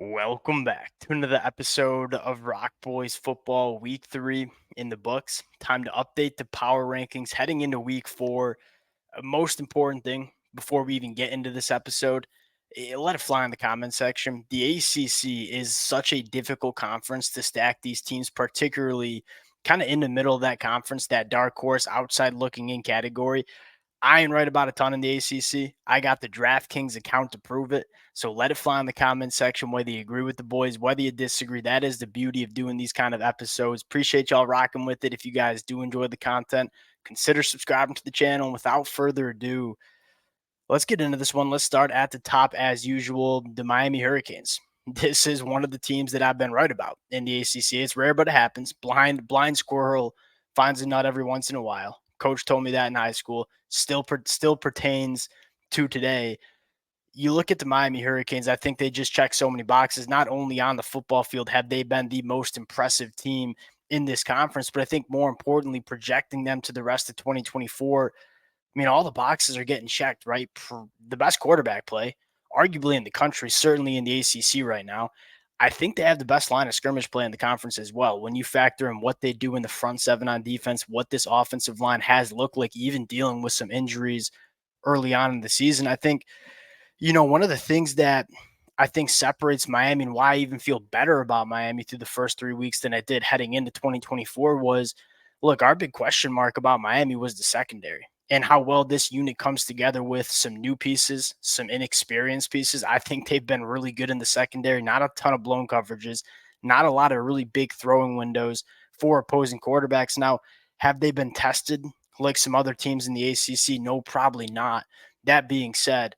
Welcome back to another episode of Rock Boys Football Week 3 in the books. Time to update the power rankings heading into Week 4. Most important thing before we even get into this episode, let it fly in the comment section. The ACC is such a difficult conference to stack these teams, particularly kind of in the middle of that conference, that dark horse outside looking in category. I ain't right about a ton in the ACC. I got the DraftKings account to prove it. So let it fly in the comment section, whether you agree with the boys, whether you disagree. That is the beauty of doing these kind of episodes. Appreciate y'all rocking with it. If you guys do enjoy the content, consider subscribing to the channel. And without further ado, let's get into this one. Let's start at the top as usual, the Miami Hurricanes. This is one of the teams that I've been right about in the ACC. It's rare, but it happens. Blind squirrel finds a nut every once in a while. Coach told me that in high school. Still pertains to today. You look at the Miami Hurricanes, I think they just check so many boxes. Not only on the football field have they been the most impressive team in this conference, but I think more importantly, projecting them to the rest of 2024. I mean, all the boxes are getting checked, right? The best quarterback play, arguably in the country, certainly in the ACC right now. I think they have the best line of scrimmage play in the conference as well. When you factor in what they do in the front seven on defense, what this offensive line has looked like, even dealing with some injuries early on in the season, I think, one of the things that I think separates Miami and why I even feel better about Miami through the first 3 weeks than I did heading into 2024 was, look, our big question mark about Miami was the secondary and how well this unit comes together with some new pieces, some inexperienced pieces. I think they've been really good in the secondary, not a ton of blown coverages, not a lot of really big throwing windows for opposing quarterbacks. Now, have they been tested like some other teams in the ACC? No, probably not. That being said,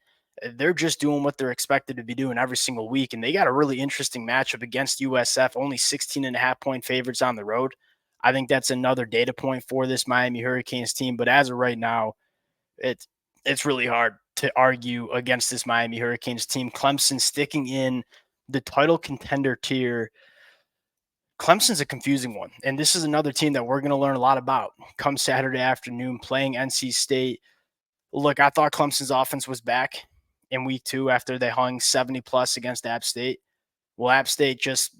they're just doing what they're expected to be doing every single week. And they got a really interesting matchup against USF, only 16.5-point favorites on the road. I think that's another data point for this Miami Hurricanes team. But as of right now, it's really hard to argue against this Miami Hurricanes team. Clemson sticking in the title contender tier. Clemson's a confusing one. And this is another team that we're going to learn a lot about come Saturday afternoon playing NC State. Look, I thought Clemson's offense was back in week 2 after they hung 70 plus against App State. Well, App State just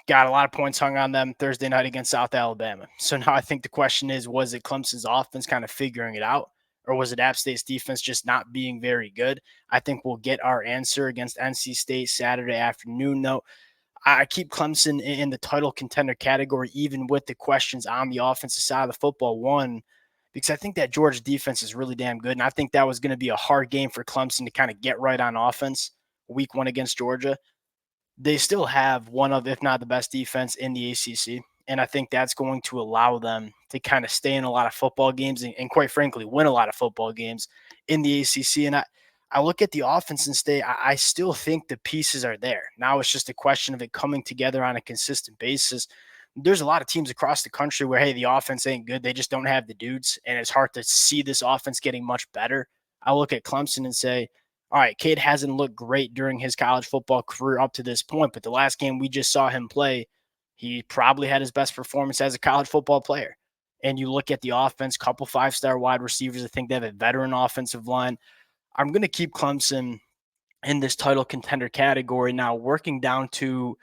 got a lot of points hung on them Thursday night against South Alabama. So now I think the question is, was it Clemson's offense kind of figuring it out, or was it App State's defense just not being very good? I think we'll get our answer against NC State Saturday afternoon, though. I keep Clemson in the title contender category, even with the questions on the offensive side of the football. One, because I think that Georgia defense is really damn good. And I think that was going to be a hard game for Clemson to kind of get right on offense week 1 against Georgia. They still have one of, if not the best defense in the ACC. And I think that's going to allow them to kind of stay in a lot of football games and quite frankly, win a lot of football games in the ACC. And I look at the offense and say, I still think the pieces are there. Now it's just a question of it coming together on a consistent basis. There's a lot of teams across the country where, hey, the offense ain't good. They just don't have the dudes. And it's hard to see this offense getting much better. I look at Clemson and say, all right, Cade hasn't looked great during his college football career up to this point, but the last game we just saw him play, he probably had his best performance as a college football player. And you look at the offense, couple 5-star wide receivers. I think they have a veteran offensive line. I'm going to keep Clemson in this title contender category. Now, working down to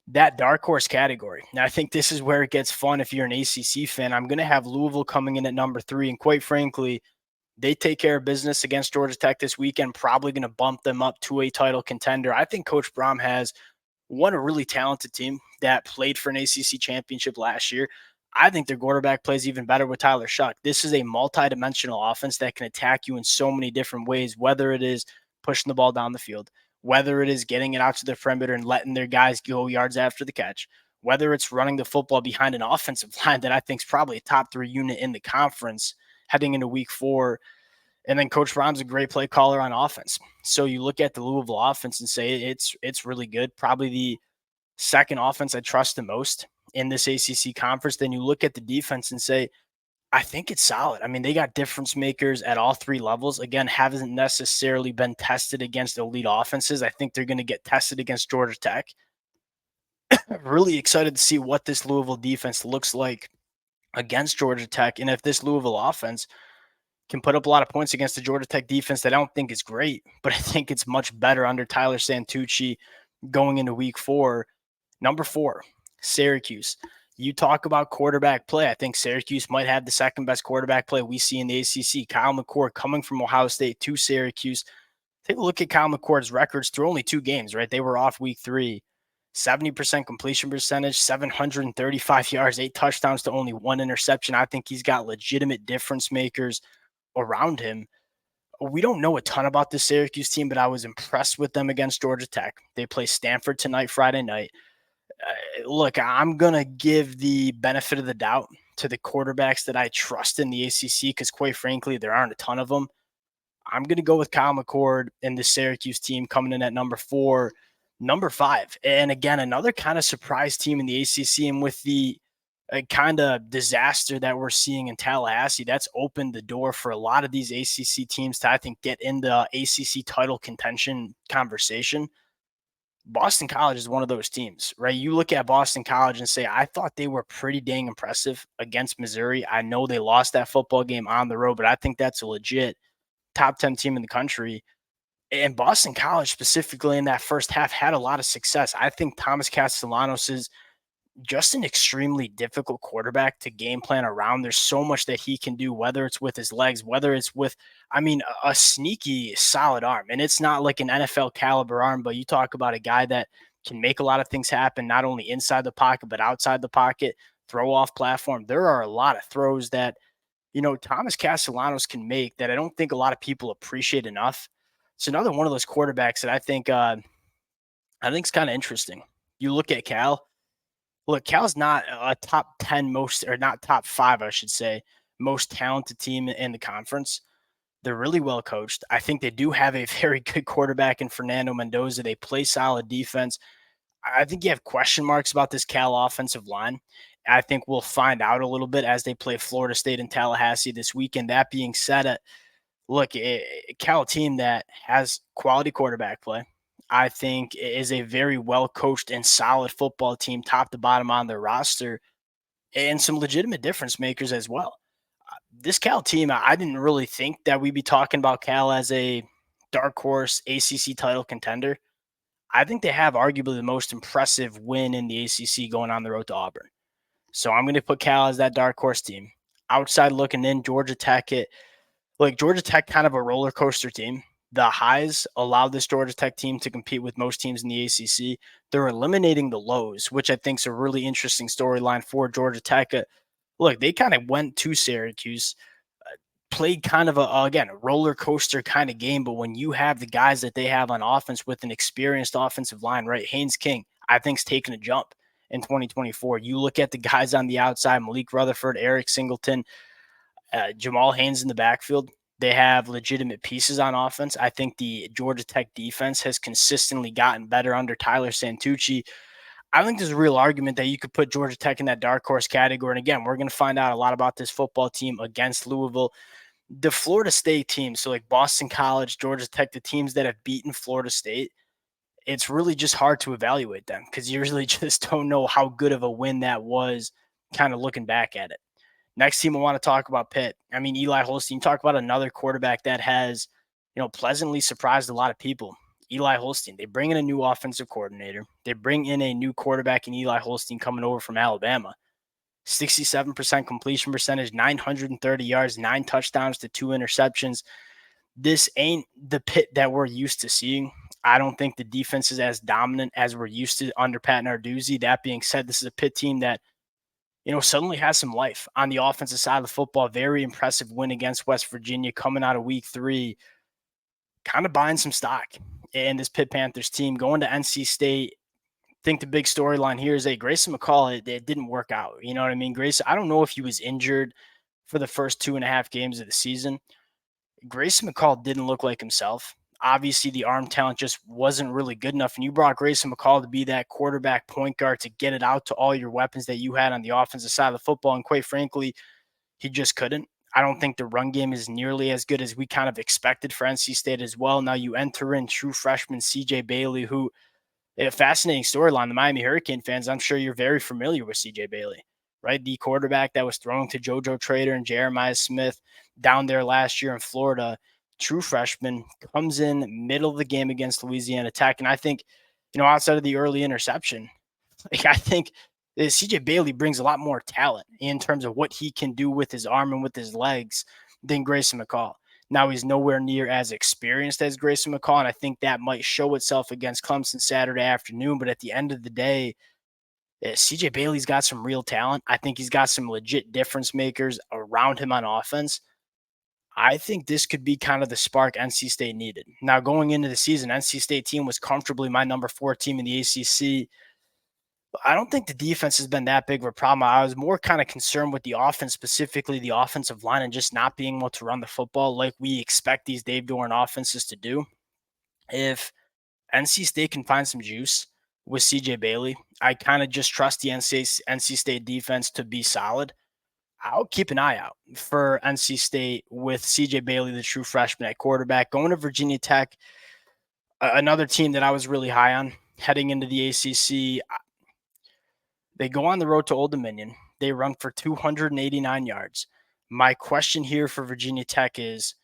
that dark horse category. Now, I think this is where it gets fun if you're an ACC fan. I'm going to have Louisville coming in at number 3. And quite frankly, they take care of business against Georgia Tech this weekend, probably going to bump them up to a title contender. I think Coach Braum has a really talented team that played for an ACC championship last year. I think their quarterback plays even better with Tyler Shuck. This is a multi-dimensional offense that can attack you in so many different ways, whether it is pushing the ball down the field, whether it is getting it out to the perimeter and letting their guys go yards after the catch, whether it's running the football behind an offensive line that I think is probably a top 3 unit in the conference heading into week 4. And then Coach Braum's a great play caller on offense. So you look at the Louisville offense and say it's really good, probably the second offense I trust the most in this ACC conference. Then you look at the defense and say, I think it's solid. I mean, they got difference makers at all 3 levels. Again, haven't necessarily been tested against elite offenses. I think they're going to get tested against Georgia Tech. Really excited to see what this Louisville defense looks like against Georgia Tech. And if this Louisville offense can put up a lot of points against the Georgia Tech defense that I don't think is great, but I think it's much better under Tyler Santucci. going into week 4. Number 4, Syracuse. You talk about quarterback play. I think Syracuse might have the second best quarterback play we see in the ACC. Kyle McCord coming from Ohio State to Syracuse. Take a look at Kyle McCord's records through only 2 games, right? They were off week 3. 70% completion percentage, 735 yards, 8 touchdowns to only 1 interception. I think he's got legitimate difference makers around him. We don't know a ton about this Syracuse team, but I was impressed with them against Georgia Tech. They play Stanford tonight, Friday night. Look, I'm going to give the benefit of the doubt to the quarterbacks that I trust in the ACC because, quite frankly, there aren't a ton of them. I'm going to go with Kyle McCord and the Syracuse team coming in at number 4. Number 5, and again, another kind of surprise team in the ACC, and with the kind of disaster that we're seeing in Tallahassee, that's opened the door for a lot of these ACC teams to, I think, get in the ACC title contention conversation. Boston College is one of those teams, right? You look at Boston College and say, I thought they were pretty dang impressive against Missouri. I know they lost that football game on the road, but I think that's a legit top 10 team in the country. And Boston College, specifically in that first half, had a lot of success. I think Thomas Castellanos is just an extremely difficult quarterback to game plan around. There's so much that he can do, whether it's with his legs, whether it's with, a sneaky, solid arm. And it's not like an NFL caliber arm, but you talk about a guy that can make a lot of things happen, not only inside the pocket, but outside the pocket, throw off platform. There are a lot of throws that, Thomas Castellanos can make that I don't think a lot of people appreciate enough. It's another one of those quarterbacks that I think is kind of interesting. You look at Cal. Look, Cal's not a top 10 most, or not top 5, I should say, most talented team in the conference. They're really well coached. I think they do have a very good quarterback in Fernando Mendoza. They play solid defense. I think you have question marks about this Cal offensive line. I think we'll find out a little bit as they play Florida State and Tallahassee this weekend. That being said, look, a Cal team that has quality quarterback play, I think is a very well coached and solid football team, top to bottom on their roster, and some legitimate difference makers as well. This Cal team, I didn't really think that we'd be talking about Cal as a dark horse ACC title contender. I think they have arguably the most impressive win in the ACC going on the road to Auburn. So I'm going to put Cal as that dark horse team. Outside looking in, Georgia Tech, Georgia Tech, kind of a roller coaster team. The highs allow this Georgia Tech team to compete with most teams in the ACC. They're eliminating the lows, which I think is a really interesting storyline for Georgia Tech. Look, they kind of went to Syracuse, played kind of a roller coaster kind of game. But when you have the guys that they have on offense with an experienced offensive line, right? Haynes King, I think, is taking a jump in 2024. You look at the guys on the outside, Malik Rutherford, Eric Singleton, Jamal Haynes in the backfield. They have legitimate pieces on offense. I think the Georgia Tech defense has consistently gotten better under Tyler Santucci. I think there's a real argument that you could put Georgia Tech in that dark horse category. And again, we're going to find out a lot about this football team against Louisville. The Florida State teams, so like Boston College, Georgia Tech, the teams that have beaten Florida State, it's really just hard to evaluate them because you really just don't know how good of a win that was kind of looking back at it. Next team I want to talk about, Pitt. Eli Holstein. Talk about another quarterback that has, pleasantly surprised a lot of people. Eli Holstein. They bring in a new offensive coordinator. They bring in a new quarterback in Eli Holstein coming over from Alabama. 67% completion percentage, 930 yards, 9 touchdowns to 2 interceptions. This ain't the Pitt that we're used to seeing. I don't think the defense is as dominant as we're used to under Pat Narduzzi. That being said, this is a Pitt team that suddenly has some life on the offensive side of the football. Very impressive win against West Virginia coming out of week 3, kind of buying some stock in this Pitt Panthers team. Going to NC State, I think the big storyline here is Grayson McCall, it didn't work out. You know what I mean? Grayson, I don't know if he was injured for the first 2.5 games of the season. Grayson McCall didn't look like himself. Obviously, the arm talent just wasn't really good enough. And you brought Grayson McCall to be that quarterback point guard to get it out to all your weapons that you had on the offensive side of the football. And quite frankly, he just couldn't. I don't think the run game is nearly as good as we kind of expected for NC State as well. Now you enter in true freshman CJ Bailey, who, a fascinating storyline. The Miami Hurricane fans, I'm sure you're very familiar with CJ Bailey, right? The quarterback that was thrown to JoJo Trader and Jeremiah Smith down there last year in Florida. True freshman, comes in middle of the game against Louisiana Tech. And I think outside of the early interception, like I think CJ Bailey brings a lot more talent in terms of what he can do with his arm and with his legs than Grayson McCall. Now he's nowhere near as experienced as Grayson McCall, and I think that might show itself against Clemson Saturday afternoon. But at the end of the day, CJ Bailey's got some real talent. I think he's got some legit difference makers around him on offense. I think this could be kind of the spark NC State needed. Now, going into the season, NC State team was comfortably my number 4 team in the ACC. I don't think the defense has been that big of a problem. I was more kind of concerned with the offense, specifically the offensive line, and just not being able to run the football like we expect these Dave Doran offenses to do. If NC State can find some juice with CJ Bailey, I kind of just trust the NC State defense to be solid. I'll keep an eye out for NC State with CJ Bailey, the true freshman at quarterback. Going to Virginia Tech, another team that I was really high on heading into the ACC. They go on the road to Old Dominion. They run for 289 yards. My question here for Virginia Tech is,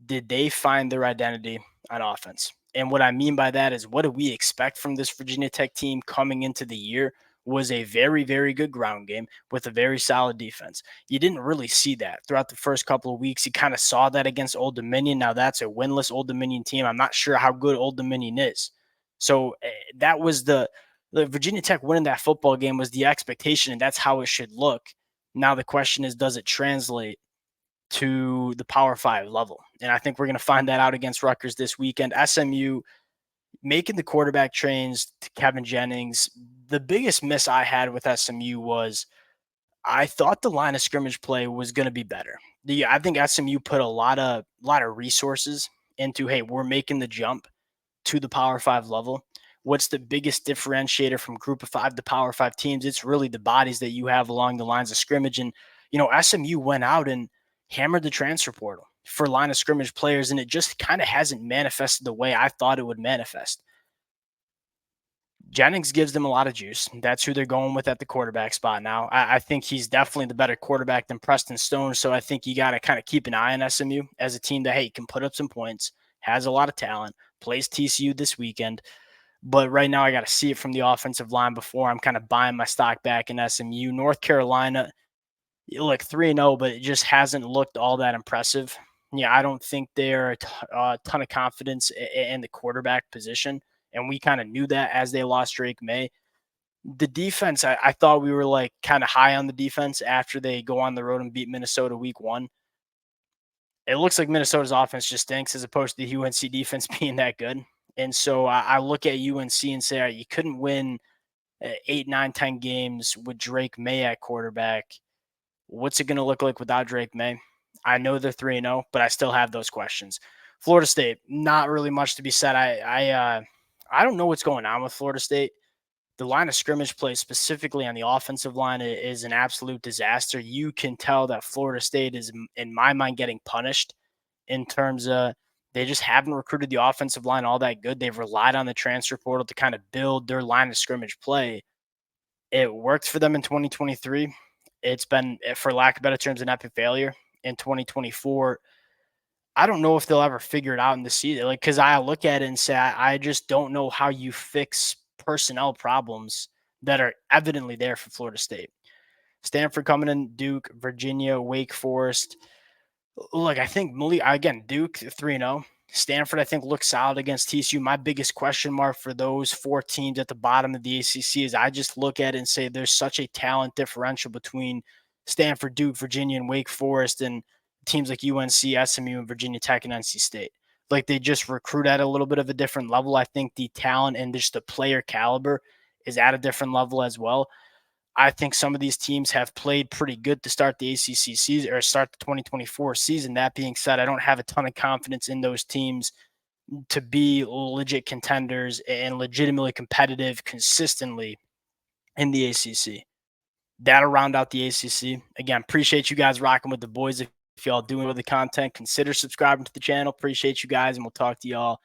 did they find their identity on offense? And what I mean by that is, what do we expect from this Virginia Tech team coming into the year was a very, very good ground game with a very solid defense. You didn't really see that throughout the first couple of weeks. You kind of saw that against Old Dominion. Now that's a winless Old Dominion team. I'm not sure how good Old Dominion is. So that was the Virginia Tech winning that football game was the expectation, and that's how it should look. Now the question is, does it translate to the Power 5 level? And I think we're going to find that out against Rutgers this weekend. SMU making the quarterback trains to Kevin Jennings. The biggest miss I had with SMU was I thought the line of scrimmage play was going to be better. I think SMU put a lot of resources into, hey, we're making the jump to the Power 5 level. What's the biggest differentiator from Group of 5 to Power 5 teams? It's really the bodies that you have along the lines of scrimmage. And, SMU went out and hammered the transfer portal for line of scrimmage players, and it just kind of hasn't manifested the way I thought it would manifest. Jennings gives them a lot of juice. That's who they're going with at the quarterback spot now. I think he's definitely the better quarterback than Preston Stone, so I think you got to kind of keep an eye on SMU as a team that, hey, can put up some points, has a lot of talent, plays TCU this weekend. But right now, I got to see it from the offensive line before I'm kind of buying my stock back in SMU. North Carolina, you look 3-0, but it just hasn't looked all that impressive. Yeah, I don't think they're a ton of confidence in the quarterback position. And we kind of knew that as they lost Drake May. The defense, I thought we were like kind of high on the defense after they go on the road and beat Minnesota week 1. It looks like Minnesota's offense just stinks as opposed to the UNC defense being that good. And so I look at UNC and say, all right, you couldn't win 8, 9, 10 games with Drake May at quarterback. What's it going to look like without Drake May? I know they're 3-0, but I still have those questions. Florida State, not really much to be said. I don't know what's going on with Florida State. The line of scrimmage play, specifically on the offensive line, is an absolute disaster. You can tell that Florida State is, in my mind, getting punished in terms of they just haven't recruited the offensive line all that good. They've relied on the transfer portal to kind of build their line of scrimmage play. It worked for them in 2023. It's been, for lack of better terms, an epic failure in 2024. I don't know if they'll ever figure it out in the season. Because I look at it and say, I just don't know how you fix personnel problems that are evidently there for Florida State. Stanford coming in, Duke, Virginia, Wake Forest. Look, I think Duke 3-0. Stanford, I think, looks solid against TCU. My biggest question mark for those 4 teams at the bottom of the ACC is I just look at it and say there's such a talent differential between Stanford, Duke, Virginia, and Wake Forest, and teams like UNC, SMU, and Virginia Tech and NC State. Like, they just recruit at a little bit of a different level. I think the talent and just the player caliber is at a different level as well. I think some of these teams have played pretty good to start the ACC season or start the 2024 season. That being said, I don't have a ton of confidence in those teams to be legit contenders and legitimately competitive consistently in the ACC. That'll round out the ACC. Again, appreciate you guys rocking with the boys. If y'all doing with the content, consider subscribing to the channel. Appreciate you guys, and we'll talk to y'all